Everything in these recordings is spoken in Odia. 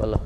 बोलो।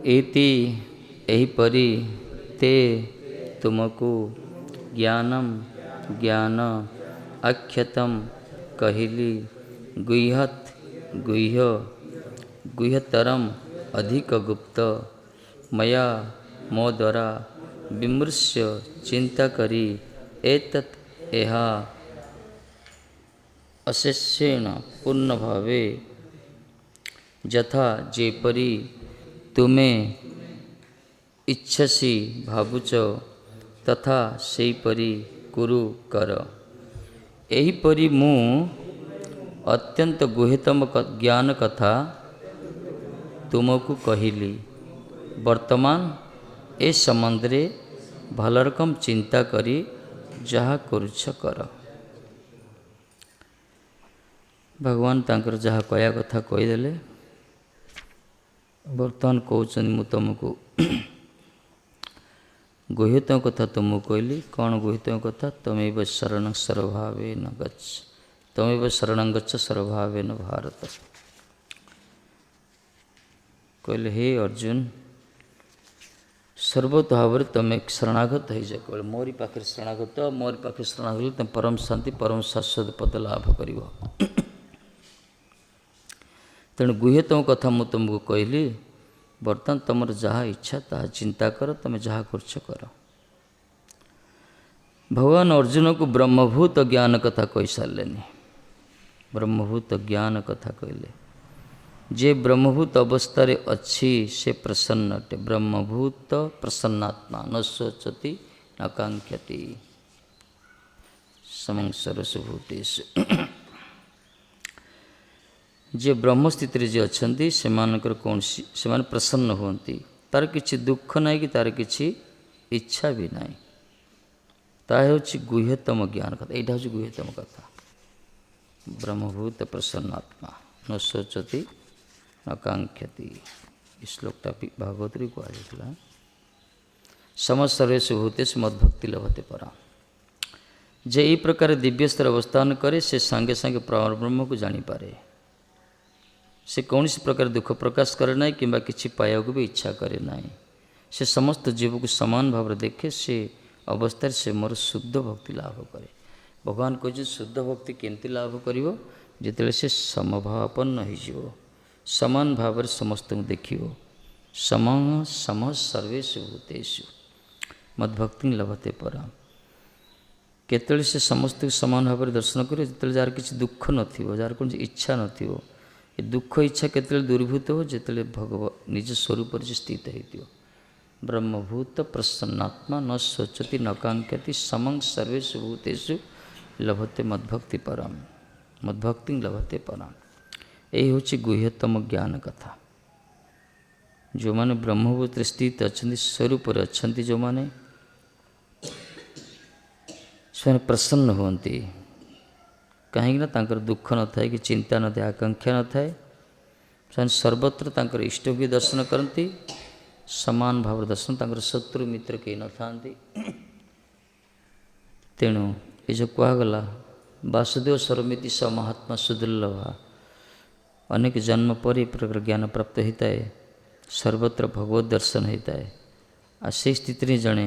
इति एहिपरि ते तुमको ज्ञानम ज्ञान अख्यतम कहली गुह्यत गुह्य गुह्यतरम अधिक गुप्त मया मो द्वारा विमृश्य चिंता करी एतत् एहा अशेषेण पूर्ण भावे यथा जेपरी तुमे इच्छसी भावुच तथा सेहीपरि कुरु कर। एहीपरि मु अत्यंत गुह्यतम ज्ञान कथा तुमको कहली। वर्तमान ए संबंधरे भल रकम चिंता करी जहा करुछ कर। भगवान तांकर जहा कहया कथा कहीदेले। बर्तमान कहउछन मु तुमको गुह्यतम कथा तुमको कहली। कौन गुह्यतम कथा? तमेव शरण सर्वभावेन गच्छ, तमेव शरणं गच्छ सर्वभावेन भारत। कहले हे अर्जुन सर्वत भाव तुम शरणागत हो जा। कहले मोरी पाखे शरणागत, मोरी पाखे शरणागत तुम परम शांति परम शाश्वत पद लाभ कर। तेणु गुह्यतम कथा मु तुमको कहली। बर्तमान तुम जहाँ इच्छा ताहा चिंता कर, तुम जहाँ करछ कर। भगवान अर्जुन को ब्रह्मभूत ज्ञान कथा कही सारे। ब्रह्मभूत ज्ञान कथा कहले। जे ब्रह्मभूत अवस्था अच्छी से प्रसन्न अटे। ब्रह्मभूत प्रसन्नात्मा न शोचति न कांक्षति समं सर्वस्व भूतेषु। जे ब्रह्मस्थिति जे अच्छी से कौन से प्रसन्न होती। तार किसी दुख ना कि तार किसी इच्छा भी ना। ताहे हूँ गुह्यतम ज्ञान कथा। यहाँ हूँ गुह्यतम कथा। ब्रह्मभूत प्रसन्नात्मा न शोचति न कांक्षति। श्लोकटा भागवत कहुला समस्त सर्वेषु भूतेषु मद्भक्ति लभते परा। जे यही प्रकार दिव्य स्तर अवस्थान करे से सांगे सांगे परब्रह्म को जानी पारे। से कौन प्रकार दुख प्रकाश करे ना कि किसी पाइबा भी इच्छा करे ना। से समस्त जीव को समान भाव देखे से अवस्था से मोर शुद्ध भक्ति लाभ करे। भगवान कहे शुद्ध भक्ति केमती लाभ कर जिते से समभावापन्न हो समान भाव समस्त देख सम सम सर्वेषु भूतेषु मद्भक्ति लभते परा। केतले से समस्त समान भाव दर्शन कर जो जार किसी दुख नथिबो जार कौन इच्छा नथिबो ये दुख इच्छा केतले दूरीभूत हो जिते भगव निज स्वरूप स्थित हो ब्रह्मभूत प्रसन्नात्मा न शोचति न कांक्षति समं सर्वेषु भूतेषु लभते मद्भक्ति परम मद्भक्ति लभते परम। यही हूँ गुह्यतम ज्ञान कथा। जो माने ब्रह्मभूत स्थित अच्छा स्वरूप अच्छा जो माने स्वयं प्रसन्न होती कहीं दुख न थाए कि चिंता न थाए आकांक्षा न थाए स्वयं सर्वत्र तांकर इष्ट भी दर्शन करती समान भाव दर्शन तांकर शत्रु मित्र कहीं न था। तेणु ये जो कहगला वासुदेव सर्वमिति स महात्मा सुदुर्लभा अनेक जन्म पर प्रकार ज्ञान प्राप्त होता है सर्वत्र भगवत दर्शन होता है आ से स्थिति जड़े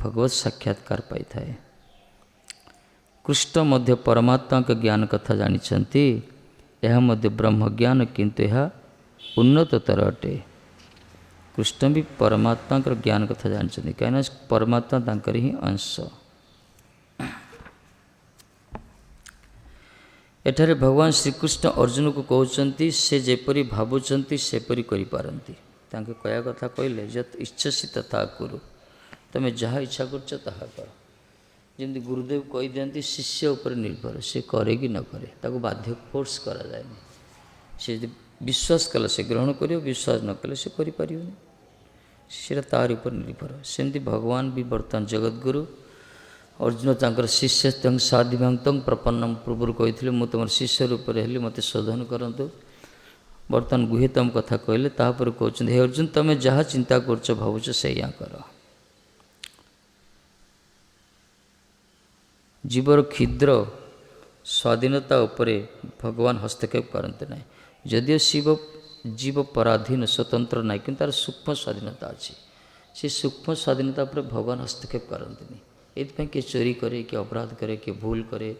भगवत साक्षात्कार पाई थाए। कृष्ण मध्य परमात्मा का ज्ञान कथा जानी यह मध्य ब्रह्म ज्ञान किंतु यह उन्नततर अटे। कृष्ण भी परमात्मा का ज्ञान कथा जानी कहीं परमात्मा तांकर ही अंश। एठारे भगवान श्रीकृष्ण अर्जुन को कहते से जेपरी भावुंट सेपरी करिपारंती तांके कया कथा कहले जत इच्छसी तथा कुरु तमें जहाँ इच्छा करछ ताहा कर। जमी गुरुदेव कही दिखती शिष्य उपर निर्भर से करे कि न करे ताको बाध्य फोर्स करा जाए से विश्वास कला से ग्रहण कर विश्वास न कले से करें से तार उपर निर्भर। सेमती भगवान भी बर्तमान जगतगुरु अर्जुन तांकर शिष्य साधिभांग प्रपन्नम पूर्व कही मु तुम शिष्य रूप हेली मत शोधन करतु बर्तमान गुह्यतम कथा कहले तापर कहते हे अर्जुन तमें जहाँ चिंता कर भावुच से कर। जीवर क्षुद्र स्वाधीनता उपरे भगवान हस्तक्षेप करते ना जदिव शिव जीव पराधीन स्वतंत्र ना कि तार सूक्ष्म स्वाधीनता अच्छी से सूक्ष्म स्वाधीनता पर भगवान हस्तक्षेप करते ये किए चोरी करे किए अपराध करे किए भूल करे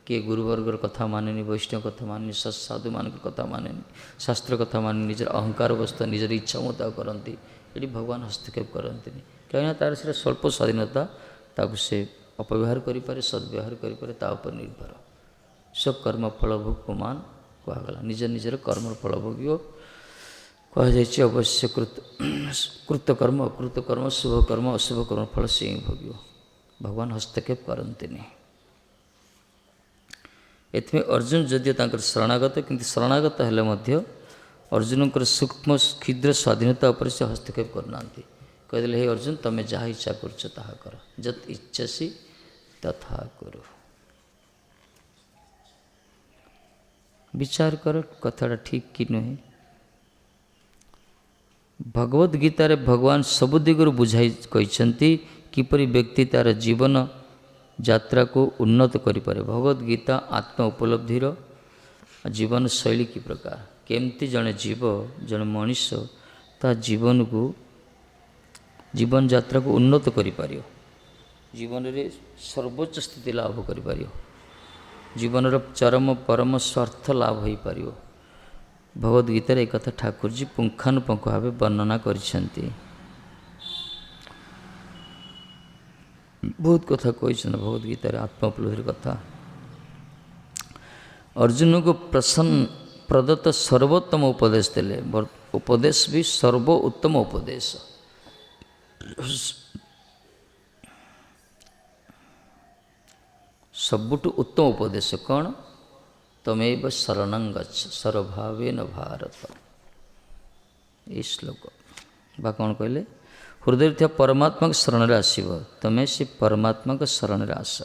किए गुरुवर्गर कथा मानेनि वैष्णव कथा मानेनि साधु मान कथा मानेनि शास्त्र कथा माने निजर अहंकार अवस्था निजर इच्छा मुताबिक करती ये भगवान हस्तक्षेप करते कहीं तार से स्वल्प स्वाधीनता ताकू से अपव्यवहार करें सद्व्यवहार करें निर्भर सब कर्म फल भोगमान कहगला निज निजर कर्म फल भोग कहुई अवश्य कृतकर्म अकृतकर्म शुभ कर्म अशुभ कर्म फल से ही भोग भगवान हस्तक्षेप करते एथमें अर्जुन जदिव तांकर शरणागत किंतु शरणागत हेले मध्य अर्जुन सूक्ष्म क्षुद्र स्वाधीनता उपर से हस्तक्षेप करना कहते हे अर्जुन तमें जहाँ इच्छा कर जत इच्छसी तथा करो। विचार कर कथाटा ठीक कि नुहे। भगवद गीतार भगवान सबु दिगरु बुझाई कहते किपरि व्यक्ति तार जीवन यात्रा को उन्नत करिपारे। भगवद गीता आत्म उपलब्धिर जीवन शैली की प्रकार केमती जड़े जीव जड़े मनीष ता जीवन को जीवन यात्रा को उन्नत करिपार जीवन रे सर्वोच्च स्थिति लाभ करिपार जीवन चरम परम स्वार्थ लाभ हो पार। भगवद गीतार एक कथा ठाकुर जी पुंखानुपुंख भाव वर्णना करिसेंती। बहुत कथा कही भगवद गीतार आत्म उपलब्धि कथा। अर्जुन को प्रसन्न प्रदत्त सर्वोत्तम उपदेश देले उपदेश भी सर्वोत्तम उपदेश सबुठु उत्तम उपदेश कौन तमेव शरणं गच्छ सर्वभावेन भारत। ये श्लोक बा कौन कहले हृदय थे परमात्मा शरण आसब तमें से परमात्मा शरण आस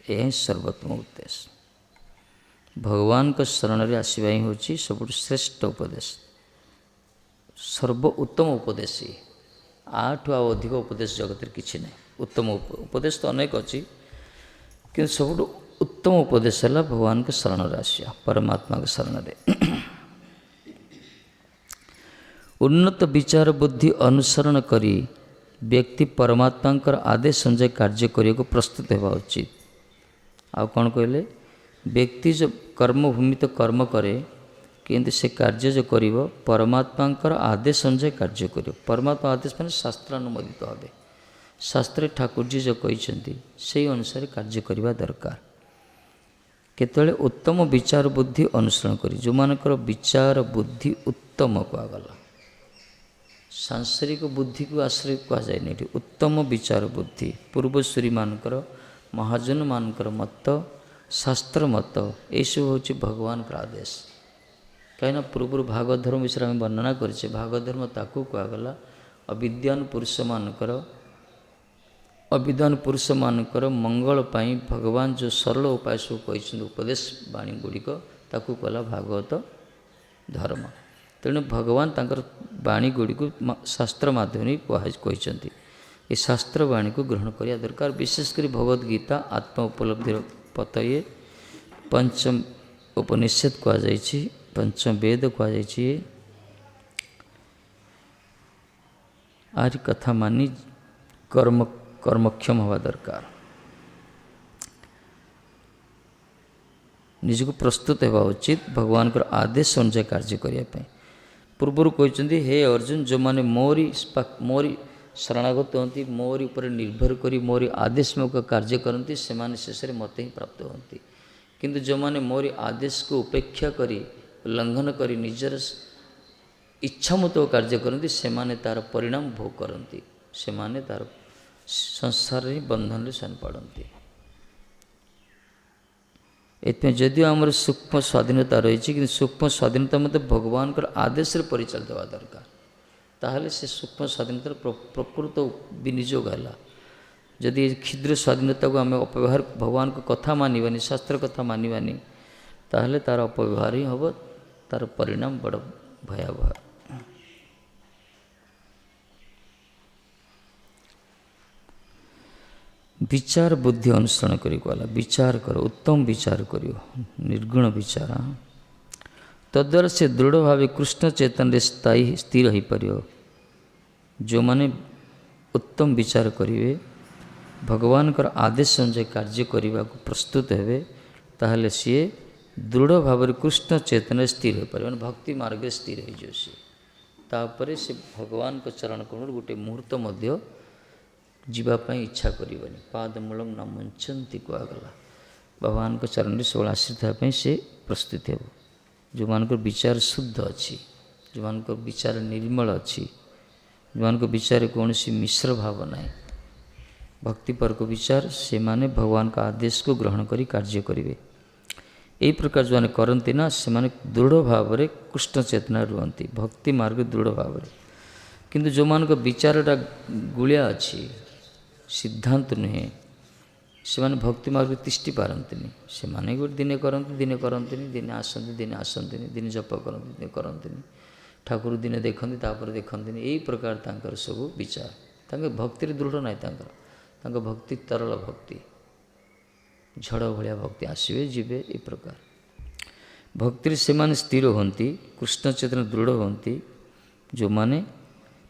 यही सर्वोत्तम उद्देश्य भगवान का शरण आसवा ही हूँ सब श्रेष्ठ उपदेश सर्व उत्तम उपदेश। आठु अधिक उपदेश जगत किसी ना उत्तम उपदेश तो अनेक अच्छी कि सब उत्तम उपदेश है भगवान के शरण आसिया परमात्मा के शरण ଉନ୍ନତ ବିଚାର ବୁଦ୍ଧି ଅନୁସରଣ କରି ବ୍ୟକ୍ତି ପରମାତ୍ମାଙ୍କର ଆଦେଶ ଅନୁଯାୟୀ କାର୍ଯ୍ୟ କରିବାକୁ ପ୍ରସ୍ତୁତ ହେବା ଉଚିତ। ଆଉ କ'ଣ କହିଲେ? ବ୍ୟକ୍ତି ଯେଉଁ କର୍ମଭୂମି ତ କର୍ମ କରେ, କିନ୍ତୁ ସେ କାର୍ଯ୍ୟ ଯେଉଁ କରିବ ପରମାତ୍ମାଙ୍କର ଆଦେଶ ଅନୁଯାୟୀ କାର୍ଯ୍ୟ କରିବ। ପରମାତ୍ମା ଆଦେଶ ମାନେ ଶାସ୍ତ୍ର ଅନୁମୋଦିତ ହେବେ। ଶାସ୍ତ୍ରରେ ଠାକୁରଜୀ ଯେଉଁ କହିଛନ୍ତି ସେହି ଅନୁସାରେ କାର୍ଯ୍ୟ କରିବା ଦରକାର। କେତେବେଳେ ଉତ୍ତମ ବିଚାର ବୁଦ୍ଧି ଅନୁସରଣ କରି, ଯେଉଁମାନଙ୍କର ବିଚାର ବୁଦ୍ଧି ଉତ୍ତମ କୁହାଗଲା, ସାଂସାରିକ ବୁଦ୍ଧିକୁ ଆଶ୍ରୟ କୁହାଯାଏନି ଏଠି। ଉତ୍ତମ ବିଚାର ବୁଦ୍ଧି, ପୂର୍ବଶ୍ରୀମାନଙ୍କର ମହାଜନମାନଙ୍କର ମତ, ଶାସ୍ତ୍ର ମତ, ଏଇସବୁ ହେଉଛି ଭଗବାନଙ୍କର ଆଦେଶ। କାହିଁକିନା ପୂର୍ବରୁ ଭାଗବତ ଧର୍ମ ବିଷୟରେ ଆମେ ବର୍ଣ୍ଣନା କରିଛେ। ଭାଗବତ ଧର୍ମ ତାକୁ କୁହାଗଲା ଅବିଦ୍ୱାନ ପୁରୁଷମାନଙ୍କର ମଙ୍ଗଳ ପାଇଁ ଭଗବାନ ଯେଉଁ ସରଳ ଉପାୟ ସବୁ କହିଛନ୍ତି, ଉପଦେଶ ବାଣୀ ଗୁଡ଼ିକ, ତାକୁ କଲା ଭାଗବତ ଧର୍ମ। ତେଣୁ ଭଗବାନ ତାଙ୍କର ବାଣୀ ଗୁଡ଼ିକୁ ଶାସ୍ତ୍ର ମାଧ୍ୟମରେ କହିଛନ୍ତି। ଏ ଶାସ୍ତ୍ର ବାଣୀକୁ ଗ୍ରହଣ କରିବା ଦରକାର। ବିଶେଷ କରି ଭଗବତ ଗୀତା ଆତ୍ମ ଉପଲବ୍ଧିର ପତୟେ, ପଞ୍ଚମ ଉପନିଷେଦ କୁହାଯାଇଛି, ପଞ୍ଚମ ବେଦ କୁହାଯାଇଛି। ଆରି କଥା ମାନି କର୍ମକ୍ଷମ ହେବା ଦରକାର। ନିଜକୁ ପ୍ରସ୍ତୁତ ହେବା ଉଚିତ ଭଗବାନଙ୍କର ଆଦେଶ ଅନୁଯାୟୀ କାର୍ଯ୍ୟ କରିବା ପାଇଁ। ପୂର୍ବରୁ କହିଛନ୍ତି, ହେ ଅର୍ଜୁନ, ଯେଉଁମାନେ ମୋରି ଶରଣାଗତ ହୁଅନ୍ତି, ମୋରି ଉପରେ ନିର୍ଭର କରି ମୋରି ଆଦେଶମୂଳକ କାର୍ଯ୍ୟ କରନ୍ତି, ସେମାନେ ଶେଷରେ ମୋତେ ହିଁ ପ୍ରାପ୍ତ ହୁଅନ୍ତି। କିନ୍ତୁ ଯେଉଁମାନେ ମୋରି ଆଦେଶକୁ ଉପେକ୍ଷା କରି, ଲଙ୍ଘନ କରି ନିଜର ଇଚ୍ଛା ମୁତାବକ କାର୍ଯ୍ୟ କରନ୍ତି, ସେମାନେ ତା'ର ପରିଣାମ ଭୋଗ କରନ୍ତି। ସେମାନେ ତା'ର ସଂସାରରେ ହିଁ ବନ୍ଧନରେ ଶୟନ ପଡ଼ନ୍ତି। ଏଥିପାଇଁ ଯଦିଓ ଆମର ସୂକ୍ଷ୍ମ ସ୍ୱାଧୀନତା ରହିଛି, କିନ୍ତୁ ସୂକ୍ଷ୍ମ ସ୍ୱାଧୀନତା ମଧ୍ୟ ଭଗବାନଙ୍କର ଆଦେଶରେ ପରିଚାଳିତ ହେବା ଦରକାର। ତାହେଲେ ସେ ସୂକ୍ଷ୍ମ ସ୍ୱାଧୀନତାର ପ୍ରକୃତ ବିନିଯୋଗ ହେଲା। ଯଦି ଏ କ୍ଷୁଦ୍ର ସ୍ୱାଧୀନତାକୁ ଆମେ ଅପବ୍ୟବହାର, ଭଗବାନଙ୍କ କଥା ମାନିବାନି, ଶାସ୍ତ୍ର କଥା ମାନିବାନି, ତାହେଲେ ତା'ର ଅପବ୍ୟବହାର ହିଁ ହେବ। ତା'ର ପରିଣାମ ବଡ଼ ଭୟାବହ। ବିଚାର ବୁଦ୍ଧି ଅନୁସରଣ କରି ଗଲା, ବିଚାର କର, ଉତ୍ତମ ବିଚାର କରିବ, ନିର୍ଗୁଣ ବିଚାର। ତଦ୍ୱାରା ସେ ଦୃଢ଼ ଭାବେ କୃଷ୍ଣ ଚେତନରେ ସ୍ଥିର ହୋଇପାରିବ। ଯେଉଁମାନେ ଉତ୍ତମ ବିଚାର କରିବେ, ଭଗବାନଙ୍କର ଆଦେଶ ଅନୁଯାୟୀ କାର୍ଯ୍ୟ କରିବାକୁ ପ୍ରସ୍ତୁତ ହେବେ, ତାହେଲେ ସିଏ ଦୃଢ଼ ଭାବରେ କୃଷ୍ଣ ଚେତନରେ ସ୍ଥିର ହୋଇପାରିବ। ମାନେ ଭକ୍ତି ମାର୍ଗରେ ସ୍ଥିର ହୋଇଯିବ ସିଏ। ତାପରେ ସେ ଭଗବାନଙ୍କ ଚରଣ କମଳରୁ ଗୋଟେ ମୁହୂର୍ତ୍ତ ମଧ୍ୟ ଯିବା ପାଇଁ ଇଚ୍ଛା କରିବନି। ପାଦମୂଳଂ ନ ମୁଞ୍ଚନ୍ତି କୁହାଗଲା। ଭଗବାନଙ୍କ ଚରଣରେ ସବୁବେଳେ ଆଶ୍ରିତ ହେବା ପାଇଁ ସେ ପ୍ରସ୍ତୁତ ହେବ। ଯେଉଁମାନଙ୍କର ବିଚାର ଶୁଦ୍ଧ ଅଛି, ଯେଉଁମାନଙ୍କର ବିଚାର ନିର୍ମଳ ଅଛି, ଯେଉଁମାନଙ୍କ ବିଚାରରେ କୌଣସି ମିଶ୍ର ଭାବ ନାହିଁ, ଭକ୍ତିପରକ ବିଚାର, ସେମାନେ ଭଗବାନଙ୍କ ଆଦେଶକୁ ଗ୍ରହଣ କରି କାର୍ଯ୍ୟ କରିବେ। ଏହି ପ୍ରକାର ଯେଉଁମାନେ କରନ୍ତି ନା, ସେମାନେ ଦୃଢ଼ ଭାବରେ କୃଷ୍ଣ ଚେତନାରେ ରୁହନ୍ତି, ଭକ୍ତି ମାର୍ଗରେ ଦୃଢ଼ ଭାବରେ। କିନ୍ତୁ ଯେଉଁମାନଙ୍କ ବିଚାରଟା ଗୁଳିଆ ଅଛି, ସିଦ୍ଧାନ୍ତ ନୁହେଁ, ସେମାନେ ଭକ୍ତି ମାର୍ଗରେ ତିଷ୍ଠି ପାରନ୍ତିନି। ସେମାନେ ଗୋଟେ ଦିନେ କରନ୍ତି, ଦିନେ କରନ୍ତିନି, ଦିନେ ଆସନ୍ତି, ଦିନେ ଆସନ୍ତିନି, ଦିନେ ଜପ କରନ୍ତି, ଦିନେ କରନ୍ତିନି, ଠାକୁର ଦିନେ ଦେଖନ୍ତି, ତାପରେ ଦେଖନ୍ତିନି। ଏହି ପ୍ରକାର ତାଙ୍କର ସବୁ ବିଚାର। ତାଙ୍କ ଭକ୍ତିରେ ଦୃଢ଼ ନାହିଁ। ତାଙ୍କ ଭକ୍ତି ତରଳ ଭକ୍ତି, ଝଡ଼ ଭଳିଆ ଭକ୍ତି, ଆସିବେ ଯିବେ, ଏ ପ୍ରକାର ଭକ୍ତିରେ ସେମାନେ ସ୍ଥିର ହୁଅନ୍ତି, କୃଷ୍ଣ ଚେତନ ଦୃଢ଼ ହୁଅନ୍ତି, ଯେଉଁମାନେ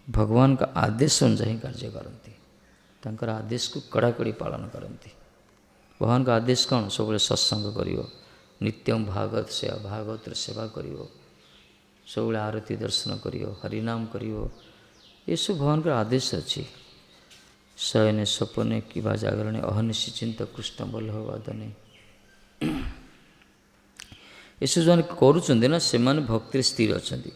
ଭଗବାନଙ୍କ ଆଦେଶ ଅନୁଯାୟୀ କାର୍ଯ୍ୟ କରନ୍ତି, ତାଙ୍କର ଆଦେଶକୁ କଡ଼ାକଡ଼ି ପାଳନ କରନ୍ତି। ଭଗବାନଙ୍କ ଆଦେଶ କ'ଣ? ସବୁବେଳେ ସତ୍ସଙ୍ଗ କରିବ, ନିତ୍ୟଂ ଭାଗବତର ସେବା କରିବ, ସବୁବେଳେ ଆରତୀ ଦର୍ଶନ କରିବ, ହରିନାମ କରିବ। ଏସବୁ ଭଗବାନଙ୍କର ଆଦେଶ ଅଛି। ଶୟନେ ସ୍ୱପନେ କିବା ଜାଗରଣେ ଅହନିଶି ଚିନ୍ତ କୃଷ୍ଣ ବଲ୍ଲଭ ବଦନେ। ଏସବୁ ଯେଉଁମାନେ କରୁଛନ୍ତି ନା, ସେମାନେ ଭକ୍ତିରେ ସ୍ଥିର ଅଛନ୍ତି।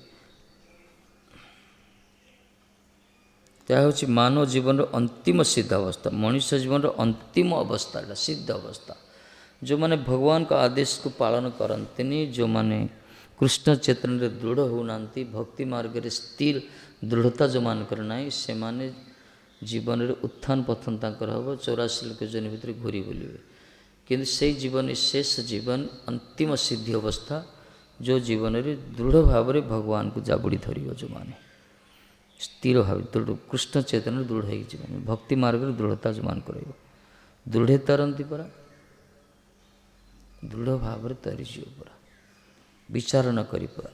ତାହା ହେଉଛି ମାନବ ଜୀବନର ଅନ୍ତିମ ସିଦ୍ଧ ଅବସ୍ଥା, ମଣିଷ ଜୀବନର ଅନ୍ତିମ ଅବସ୍ଥା, ଏଟା ସିଦ୍ଧ ଅବସ୍ଥା। ଯେଉଁମାନେ ଭଗବାନଙ୍କ ଆଦେଶକୁ ପାଳନ କରନ୍ତିନି, ଯେଉଁମାନେ କୃଷ୍ଣ ଚେତନରେ ଦୃଢ଼ ହେଉନାହାନ୍ତି, ଭକ୍ତି ମାର୍ଗରେ ସ୍ଥିର ଦୃଢ଼ତା ଯେଉଁମାନଙ୍କର ନାହିଁ, ସେମାନେ ଜୀବନରେ ଉତ୍ଥାନ ପତନ ତାଙ୍କର ହେବ, 84 ଲକ୍ଷ ଜନ ଭିତରେ ଘୁରି ବୁଲିବେ। କିନ୍ତୁ ସେଇ ଜୀବନ, ଶେଷ ଜୀବନ, ଅନ୍ତିମ ସିଦ୍ଧି ଅବସ୍ଥା, ଯେଉଁ ଜୀବନରେ ଦୃଢ଼ ଭାବରେ ଭଗବାନଙ୍କୁ ଜାବୁଡ଼ି ଧରିବ, ଯେଉଁମାନେ ସ୍ଥିର ଭାବେ କୃଷ୍ଣ ଚେତନରେ ଦୃଢ଼ ହେଇକି ଯିବ, ଭକ୍ତି ମାର୍ଗରେ ଦୃଢ଼ତା ଯେଉଁମାନଙ୍କୁ ରହିବ, ଦୃଢ଼େ ତରନ୍ତି ପରା, ଦୃଢ଼ ଭାବରେ ତରିଯିବ ପରା, ବିଚାର ନ କରି ପରା।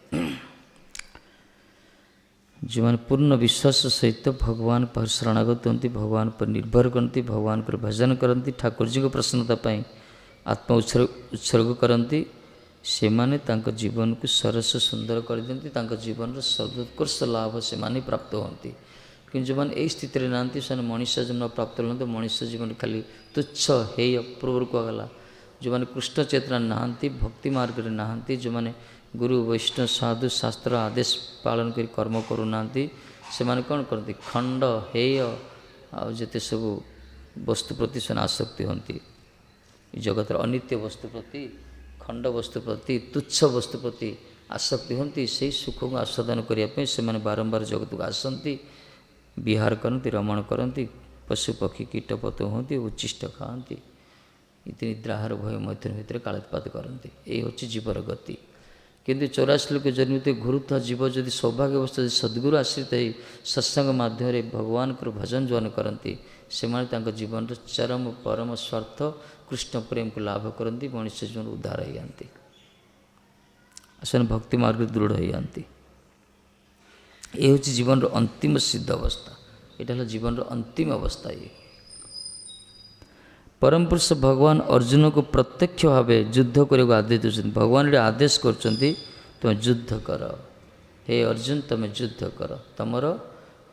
ଯେଉଁମାନେ ପୂର୍ଣ୍ଣ ବିଶ୍ୱାସ ସହିତ ଭଗବାନ ପାଖରେ ଶରଣାଗତ ହୁଅନ୍ତି, ଭଗବାନ ଉପରେ ନିର୍ଭର କରନ୍ତି, ଭଗବାନଙ୍କର ଭଜନ କରନ୍ତି, ଠାକୁରଜୀଙ୍କ ପ୍ରସନ୍ନତା ପାଇଁ ଆତ୍ମ ଉତ୍ସର୍ଗ କରନ୍ତି, ସେମାନେ ତାଙ୍କ ଜୀବନକୁ ସରସ ସୁନ୍ଦର କରିଦିଅନ୍ତି, ତାଙ୍କ ଜୀବନର ସର୍ବୋତ୍କର୍ଷ ଲାଭ ସେମାନେ ପ୍ରାପ୍ତ ହୁଅନ୍ତି। କିନ୍ତୁ ଯେଉଁମାନେ ଏହି ସ୍ଥିତିରେ ନାହାନ୍ତି, ସେମାନେ ମଣିଷ ଜନ୍ମ ପ୍ରାପ୍ତ ହୁଅନ୍ତି, ମଣିଷ ଜୀବନ ଖାଲି ତୁଚ୍ଛ ହେୟ ପୂର୍ବରୁ କୁହାଗଲା। ଯେଉଁମାନେ କୃଷ୍ଣ ଚେତନା ନାହାନ୍ତି, ଭକ୍ତି ମାର୍ଗରେ ନାହାନ୍ତି, ଯେଉଁମାନେ ଗୁରୁ ବୈଷ୍ଣବ ସାଧୁ ଶାସ୍ତ୍ର ଆଦେଶ ପାଳନ କରି କର୍ମ କରୁନାହାନ୍ତି, ସେମାନେ କ'ଣ କରନ୍ତି? ଖଣ୍ଡ ହେୟ ଆଉ ଯେତେ ସବୁ ବସ୍ତୁ ପ୍ରତି ସେମାନେ ଆସକ୍ତି ହୁଅନ୍ତି। ଜଗତର ଅନିତ୍ୟ ବସ୍ତୁ ପ୍ରତି, ଖଣ୍ଡ ବସ୍ତୁ ପ୍ରତି, ତୁଚ୍ଛ ବସ୍ତୁ ପ୍ରତି ଆସକ୍ତି ହୁଅନ୍ତି। ସେହି ସୁଖକୁ ଆସ୍ୱାଦନ କରିବା ପାଇଁ ସେମାନେ ବାରମ୍ବାର ଜଗତକୁ ଆସନ୍ତି, ବିହାର କରନ୍ତି, ରମଣ କରନ୍ତି, ପଶୁପକ୍ଷୀ କୀଟପତଙ୍ଗ ହୁଅନ୍ତି, ଉଚ୍ଛିଷ୍ଟ ଖାଆନ୍ତି, ନିଦ୍ରାହାର ଭୟ ମଧ୍ୟ ଭିତରେ କାଳତ୍ପାତ କରନ୍ତି। ଏହି ହେଉଛି ଜୀବର ଗତି। କିନ୍ତୁ 84 ଲୋକ ଜନ୍ମିତ ଘୁରୁଥିବା ଜୀବ ଯଦି ସୌଭାଗ୍ୟବସ୍ଥା ଯଦି ସଦ୍ଗୁରୁ ଆଶ୍ରିତ ହୋଇ ସତ୍ସଙ୍ଗ ମାଧ୍ୟମରେ ଭଗବାନଙ୍କର ଭଜନ ଯୌନ କରନ୍ତି, ସେମାନେ ତାଙ୍କ ଜୀବନର ଚରମ ପରମ ସ୍ୱାର୍ଥ କୃଷ୍ଣ ପ୍ରେମକୁ ଲାଭ କରନ୍ତି, ମଣିଷ ଜୀବନ ଉଦ୍ଧାର ହୋଇଯାଆନ୍ତି, ସେମାନେ ଭକ୍ତି ମାର୍ଗରେ ଦୃଢ଼ ହୋଇଯାଆନ୍ତି। ଏ ହେଉଛି ଜୀବନର ଅନ୍ତିମ ସିଦ୍ଧ ଅବସ୍ଥା। ଏଇଟା ହେଲା ଜୀବନର ଅନ୍ତିମ ଅବସ୍ଥା। ଇଏ ପରମ ପୁରୁଷ ଭଗବାନ ଅର୍ଜୁନକୁ ପ୍ରତ୍ୟକ୍ଷ ଭାବେ ଯୁଦ୍ଧ କରିବାକୁ ଆଦେଶ ଦେଉଛନ୍ତି। ଭଗବାନ ଏଠି ଆଦେଶ କରୁଛନ୍ତି, ତୁମେ ଯୁଦ୍ଧ କର, ହେ ଅର୍ଜୁନ ତୁମେ ଯୁଦ୍ଧ କର, ତୁମର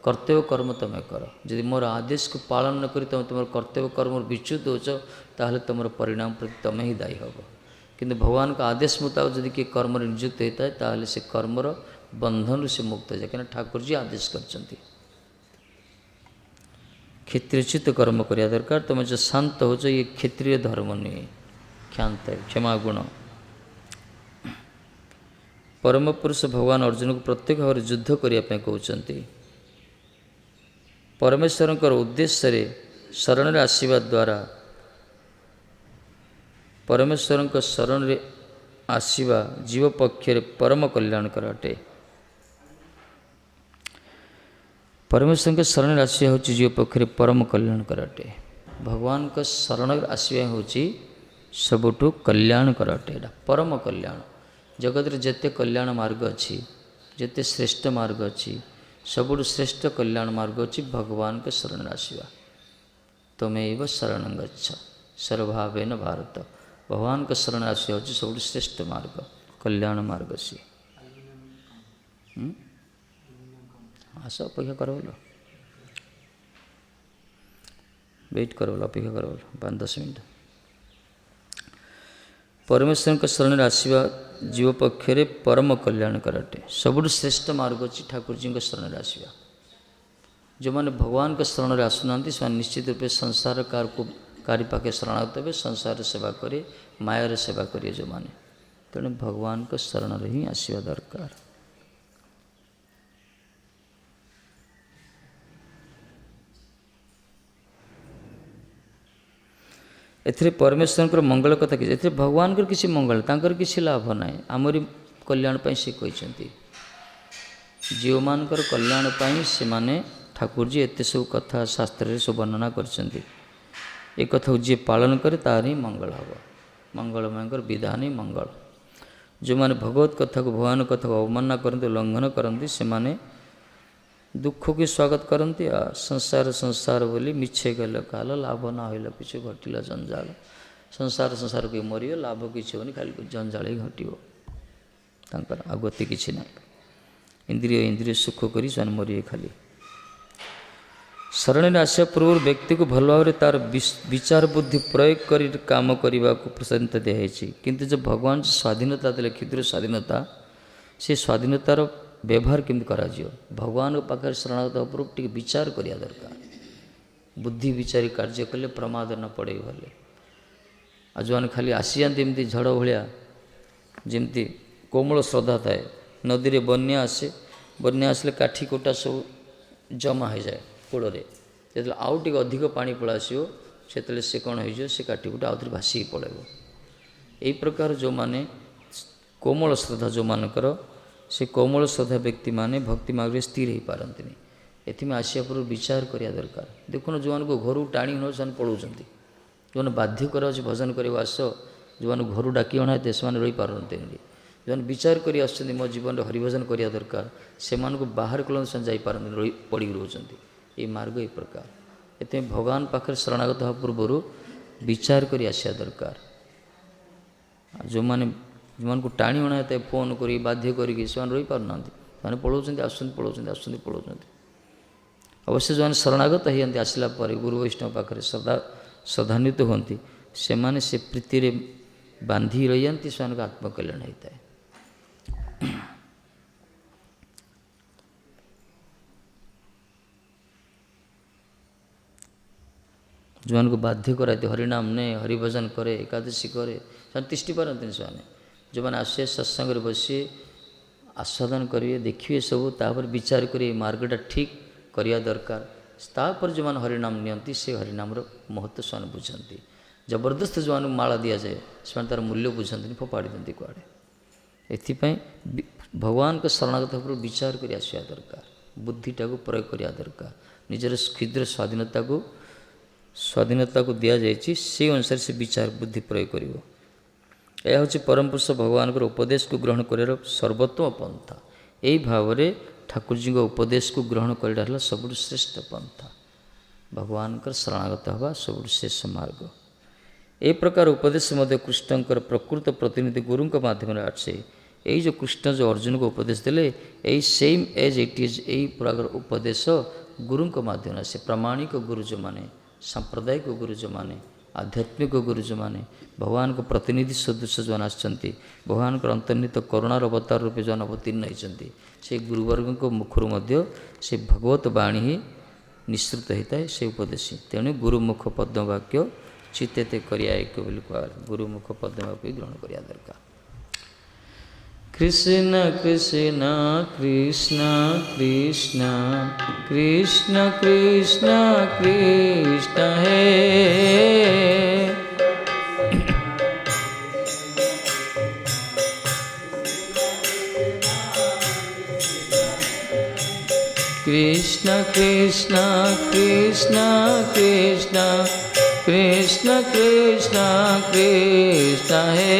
କର୍ତ୍ତବ୍ୟ କର୍ମ ତୁମେ କର। ଯଦି ମୋର ଆଦେଶକୁ ପାଳନ ନ କରି ତୁମେ ତୁମର କର୍ତ୍ତବ୍ୟ କର୍ମରୁ ବିଚ୍ୟୁତ ହେଉଛ, ତାହେଲେ ତୁମର ପରିଣାମ ପ୍ରତି ତୁମେ ହିଁ ଦାୟୀ ହେବ। କିନ୍ତୁ ଭଗବାନଙ୍କ ଆଦେଶ ମୁତାବକ ଯଦି କିଏ କର୍ମରେ ନିଯୁକ୍ତ ହୋଇଥାଏ, ତାହେଲେ ସେ କର୍ମର ବନ୍ଧନରୁ ସେ ମୁକ୍ତ ହୋଇଯାଏ, କାହିଁକିନା ଠାକୁରଜୀ ଆଦେଶ କରିଛନ୍ତି। କ୍ଷତ୍ରିୟୋଚିତ କର୍ମ କରିବା ଦରକାର। ତୁମେ ଯେଉଁ ଶାନ୍ତ ହେଉଛ, ଇଏ କ୍ଷତ୍ରିୟ ଧର୍ମ ନୁହେଁ, କ୍ଷାନ୍ତ କ୍ଷମା ଗୁଣ। ପରମ ପୁରୁଷ ଭଗବାନ ଅର୍ଜୁନକୁ ପ୍ରତ୍ୟେକ ଭାବରେ ଯୁଦ୍ଧ କରିବା ପାଇଁ କହୁଛନ୍ତି। ପରମେଶ୍ୱରଙ୍କର ଉଦ୍ଦେଶ୍ୟରେ ଶରଣରେ ଆସିବା ଦ୍ୱାରା ପରମେଶ୍ୱରଙ୍କ ଶରଣରେ ଆସିବା ଜୀବ ପକ୍ଷରେ ପରମ କଲ୍ୟାଣକର ଅଟେ। ପରମେଶ୍ୱରଙ୍କ ଶରଣରେ ଆସିବା ହେଉଛି ଜୀବ ପକ୍ଷରେ ପରମ କଲ୍ୟାଣକର ଅଟେ। ଭଗବାନଙ୍କ ଶରଣରେ ଆସିବା ହେଉଛି ସବୁଠୁ କଲ୍ୟାଣକର ଅଟେ। ଏଇଟା ପରମ କଲ୍ୟାଣ। ଜଗତରେ ଯେତେ କଲ୍ୟାଣ ମାର୍ଗ ଅଛି, ଯେତେ ଶ୍ରେଷ୍ଠ ମାର୍ଗ ଅଛି, ସବୁଠୁ ଶ୍ରେଷ୍ଠ କଲ୍ୟାଣ ମାର୍ଗ ଅଛି ଭଗବାନଙ୍କ ଶରଣରେ ଆସିବା। ତମେବ ଶରଣଂ ଗଚ୍ଛ ସର୍ବଭାବେନ ଭାରତ। ଭଗବାନଙ୍କ ଶରଣରେ ଆସିବା ହେଉଛି ସବୁଠୁ ଶ୍ରେଷ୍ଠ ମାର୍ଗ, କଲ୍ୟାଣ ମାର୍ଗ ସିଏ। ଆସ ଅପେକ୍ଷା କର ବୋଲ, ୱେଟ୍ କର ବୋଲ, ଅପେକ୍ଷା କର ବୋଲ 5-10 ମିନିଟ୍। ପରମେଶ୍ୱରଙ୍କ ଶରଣରେ ଆସିବା ଜୀବ ପକ୍ଷରେ ପରମ କଲ୍ୟାଣକର ଅଟେ। ସବୁଠୁ ଶ୍ରେଷ୍ଠ ମାର୍ଗ ଅଛି ଠାକୁରଜୀଙ୍କ ଶରଣରେ ଆସିବା। ଯେଉଁମାନେ ଭଗବାନଙ୍କ ଶରଣରେ ଆସୁନାହାନ୍ତି, ସେମାନେ ନିଶ୍ଚିତ ରୂପେ ସଂସାର କାରି ପାଖେ ଶରଣାଗତ ହେବେ, ସଂସାର ସେବା କରି ମାୟାର ସେବା କରିବେ ଯେଉଁମାନେ। ତେଣୁ ଭଗବାନଙ୍କ ଶରଣରେ ହିଁ ଆସିବା ଦରକାର। ଏଥିରେ ପରମେଶ୍ୱରଙ୍କର ମଙ୍ଗଳ କଥା କିଛି, ଏଥିରେ ଭଗବାନଙ୍କର କିଛି ମଙ୍ଗଳ, ତାଙ୍କର କିଛି ଲାଭ ନାହିଁ, ଆମରି କଲ୍ୟାଣ ପାଇଁ ସେ କହିଛନ୍ତି। ଝିଅମାନଙ୍କର କଲ୍ୟାଣ ପାଇଁ ସେମାନେ ଠାକୁରଜୀ ଏତେ ସବୁ କଥା ଶାସ୍ତ୍ରରେ ସବୁ ବର୍ଣ୍ଣନା କରିଛନ୍ତି। ଏ କଥାକୁ ଯିଏ ପାଳନ କରେ ତାର ହିଁ ମଙ୍ଗଳ ହେବ। ମଙ୍ଗଳମୟଙ୍କର ବିଧାନ ହିଁ ମଙ୍ଗଳ। ଯେଉଁମାନେ ଭଗବତ କଥାକୁ ଭଗବାନ କଥାକୁ ଅବମାନନା କରନ୍ତି, ଉଲ୍ଲଙ୍ଘନ କରନ୍ତି, ସେମାନେ ଦୁଃଖକୁ ସ୍ୱାଗତ କରନ୍ତି। ସଂସାର ବୋଲି ମିଛେ ଗଲେ କାଲ, ଲାଭ ନ ହେଲେ କିଛି ଘଟିଲ ଜଞ୍ଜାଳ। ସଂସାରକୁ ମରିବ, ଲାଭ କିଛି ହେବନି, ଖାଲି ଜଞ୍ଜାଳ ହିଁ ଘଟିବ ତାଙ୍କର, ଆଉ ଗତି କିଛି ନାହିଁ। ଇନ୍ଦ୍ରିୟ ସୁଖ କରି ସେମାନେ ମରିବେ ଖାଲି। ଶରଣରେ ଆସିବା ପୂର୍ବରୁ ବ୍ୟକ୍ତିକୁ ଭଲ ଭାବରେ ତା'ର ବିଚାର ବୁଦ୍ଧି ପ୍ରୟୋଗ କରି କାମ କରିବାକୁ ସ୍ୱାଧୀନତା ଦିଆହେଇଛି। କିନ୍ତୁ ଯେ ଭଗବାନ ସ୍ୱାଧୀନତା ଦେଲେ, କ୍ଷୁଦ୍ର ସ୍ୱାଧୀନତା, ସେ ସ୍ୱାଧୀନତାର ବ୍ୟବହାର କେମିତି କରାଯିବ, ଭଗବାନଙ୍କ ପାଖରେ ଶରଣାଗତ ପୂର୍ବରୁ ଟିକେ ବିଚାର କରିବା ଦରକାର। ବୁଦ୍ଧି ବିଚାରି କାର୍ଯ୍ୟ କଲେ ପ୍ରମାଦ ନ ପଡ଼େ ଭଲେ। ଆଉ ଯେଉଁମାନେ ଖାଲି ଆସିଯାଆନ୍ତି ଏମିତି ଝଡ଼ ଭଳିଆ, ଯେମିତି କୋମଳ ଶ୍ରଦ୍ଧା ଥାଏ, ନଦୀରେ ବନ୍ୟା ଆସେ, ବନ୍ୟା ଆସିଲେ କାଠି କୋଟା ସବୁ ଜମା ହୋଇଯାଏ କୂଳରେ। ଯେତେବେଳେ ଆଉ ଟିକେ ଅଧିକ ପାଣି ପଳେଇ ଆସିବ, ସେତେବେଳେ ସେ କ'ଣ ହେଇଯିବ, ସେ କାଠି କୋଟା ଆଉଥରେ ଭାସିକି ପଳାଇବ। ଏହି ପ୍ରକାର ଯେଉଁମାନେ କୋମଳ ଶ୍ରଦ୍ଧା ଯେଉଁମାନଙ୍କର, ସେ କୋମଳ ଶ୍ରଦ୍ଧା ବ୍ୟକ୍ତିମାନେ ଭକ୍ତି ମାର୍ଗରେ ସ୍ଥିର ହୋଇପାରନ୍ତିନି। ଏଥିପାଇଁ ଆସିବା ପୂର୍ବରୁ ବିଚାର କରିବା ଦରକାର। ଦେଖୁନ, ଯେଉଁମାନଙ୍କୁ ଘରୁ ଟାଣି ନ ସେମାନେ ପଳାଉଛନ୍ତି, ଯେଉଁମାନେ ବାଧ୍ୟ କରାଯାଉଛି ଭଜନ କରିବାକୁ ଆସ, ଯେଉଁମାନଙ୍କୁ ଘରୁ ଡାକି ଅଣାଇଥାଏ ସେମାନେ ରହିପାରନ୍ତିନି। जो विचार कर मो जीवन में हरिभजन करिया दरकार से बाहर कल से जापारती पड़ी रोचंती ये मार्ग ये प्रकार ये भगवान पाखे शरणागत हवा पूर्वर विचार कर आसिया दरकार जो मैंने जो टाणी अणा है फोन कर बाध्य करके रही पारना से पढ़ाऊँ आसुँच पढ़ाऊँ अवश्य जो शरणागत होती आसला गुरु वैष्णव पाखे श्रद्धान्वित होती से प्रीति रे बांधी रही जाती से आत्मकल्याण होता है। जो मान को बाध्य कराते हरिनाम ने हरिभजन करे एकादशी करे तिष्टि पारती से जो मैंने आसे सत्संग बसी आस्वादन करेंगे देखिए सब तापर विचार करेंगे मार्गटा ठीक करिया दरकार तापर जो मैंने हरिनाम नियंती से हरिनाम महत्व से बुझाती जबरदस्त जो मैंने माला दि जाए से तार मूल्य बुझाती फोपाड़ी दिखती कुआड़े एपाई भगवान को शरणागत पर विचार कर आसवा दरकार बुद्धिटा को प्रयोग करिया दरकार निजर क्षुद्र स्वाधीनता को दि जाए से अनुसार से विचार बुद्धि प्रयोग कर यह हूँ परम पुरुष भगवान उपदेश को ग्रहण कर सर्वोत्तम पंथा यही भाव में ठाकुर जी उपदेश को ग्रहण कर सब श्रेष्ठ पंथा भगवान शरणागत हवा सब शेष मार्ग ए प्रकार उपदेश मध्य कृष्णकर प्रकृत प्रतिनिधि गुरु मध्यम आसे यही जो कृष्ण जो अर्जुन को उपदेश देले यही सेम एज इट इज यही प्रकार उपदेश गुरु मध्यम से प्रामाणिक गुरु जो माने सांप्रदायिक गुरु जो माने आध्यात्मिक गुरु जो माने भगवान को प्रतिनिधि सदृश जो आसती भगवान को अंतर्निहित करुणार अवतार रूपे जो अवतीर्ण होती से गुरुवर्ग मुखर से भगवत वाणी ही निश्चित होता है से उपदेश तेणु गुरुमुख पद्मवाक्य चित्ते करिया बोली कह गुरुमुख पद्मवाक्य ग्रहण करिया दरकार। कृष्ण कृष्ण कृष्ण कृष्ण कृष्ण कृष्ण कृष्ण हे कृष्ण कृष्ण कृष्ण कृष्ण कृष्ण कृष्ण कृष्ण हे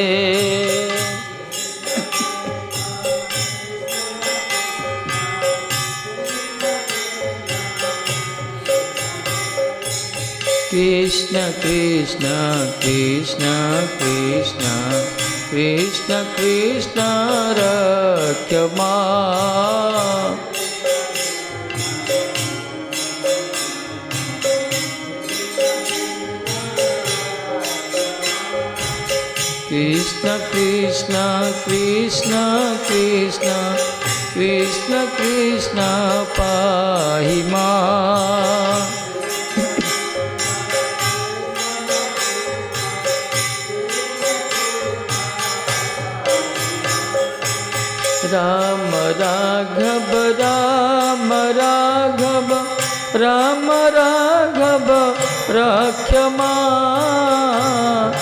कृष्ण कृष्ण कृष्ण कृष्ण कृष्ण कृष्ण रक्ष मां कृष्ण कृष्ण कृष्ण कृष्ण कृष्ण कृष्ण पाहि मां राम राघव राम राघव राम राघव रक्ष मां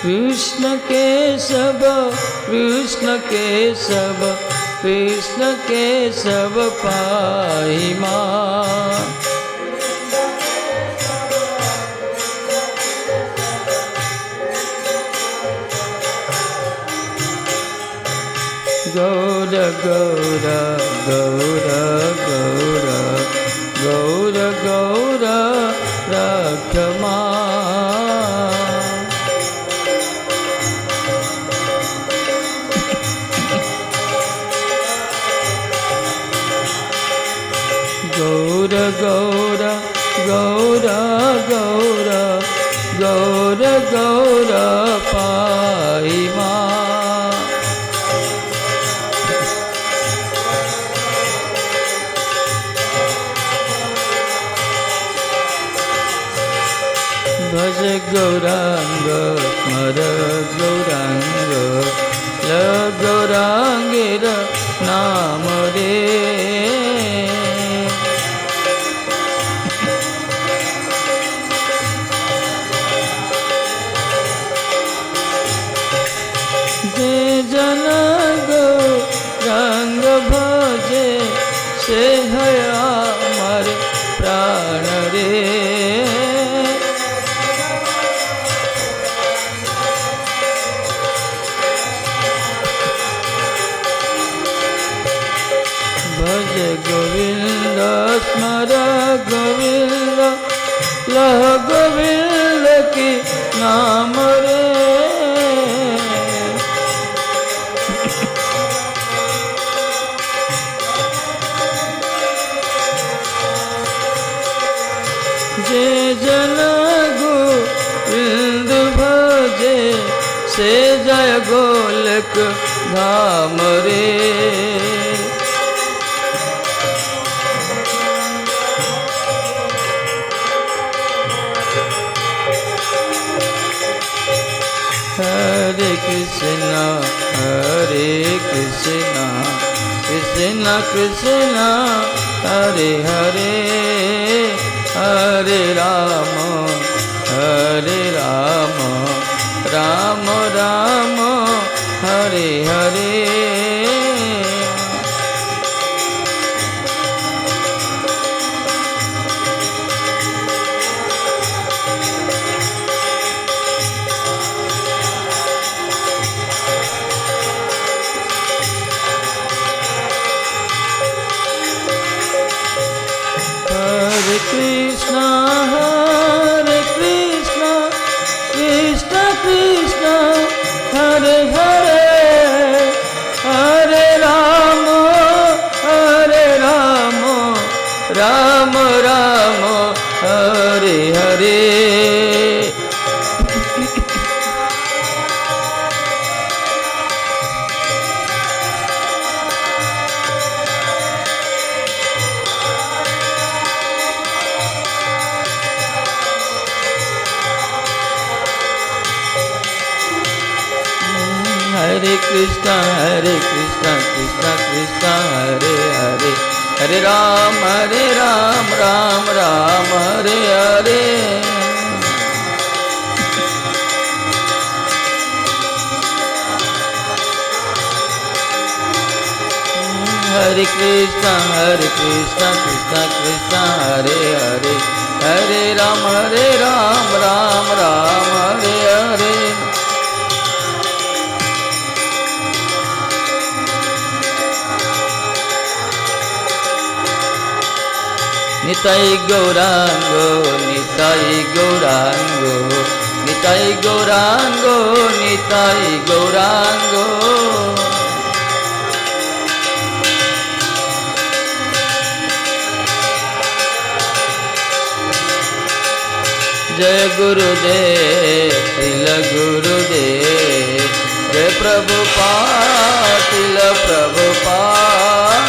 कृष्ण केशव कृष्ण केशव कृष्ण केशव पाहि मां गौर गौर गौर गौर गौर गौर रक्ष मां गौर गौर गौर गौर गौर गौर पाहि मां भज गौरांग स्मर गौरांग ल गौरांगेर नाम रे जे जन गौरांग भजे से है अमर प्राण रघुवीर की नाम रे। जे जन गोविंद भजे से जय गोलक धाम रे। हरे कृष्णा कृष्णा कृष्णा हरे हरे, हरे Ram Ram Ram Hare Hare. Hare Krishna, Krishna Krishna, Hare Hare, Hare Rama, Ram Ram, Hare Hare। Hare Krishna, Krishna Krishna, Hare Hare, Hare Ram, Ram Ram, Hare Hare। Hare Krishna, Krishna Krishna, Hare Hare, Hare Ram, Ram Ram, Hare Hare। Nitai Gauranga, Nitai Gauranga, Nitai Gauranga, Nitai Gauranga. जय गुरुदेव, तिल गुरुदेव, जय प्रभुपाद, तिल प्रभुपाद।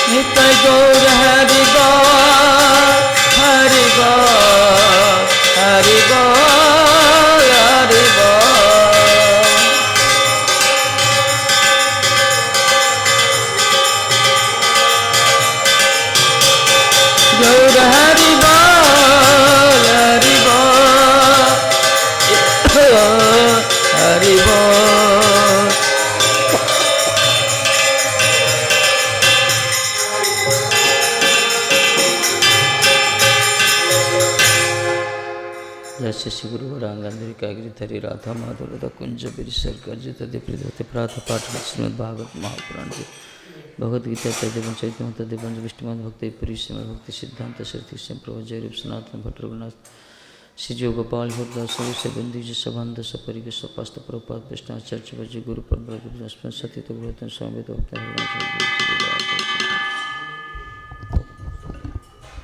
निताई गौर हरि बोल, हरि बोल, हरि बोल, हरि बोल। गौर हरि बोल, हरि बोल, हरि बोल। जैसे श्री गुरु गौरांगांधरिका गिरिधरी राधा माधव राधा कुंज बिरिसर गर्जित दिप्रित प्रातः पाठ श्रीमद् भागवत महापुराण जी भगवद गीता तदेव चैतन्य तदेव विष्णुमद भक्ति पुरी श्रीमद् भक्ति सिद्धांत श्री श्री प्रभु जय रूप सनातन भट्ट रघुनाथ श्री जो गोपाल हरदास से बंदी जी सभानंद सपरिक सपास्त प्रपात कृष्णाचार्य भजी गुरु परम्परा सत्य तो स्वामी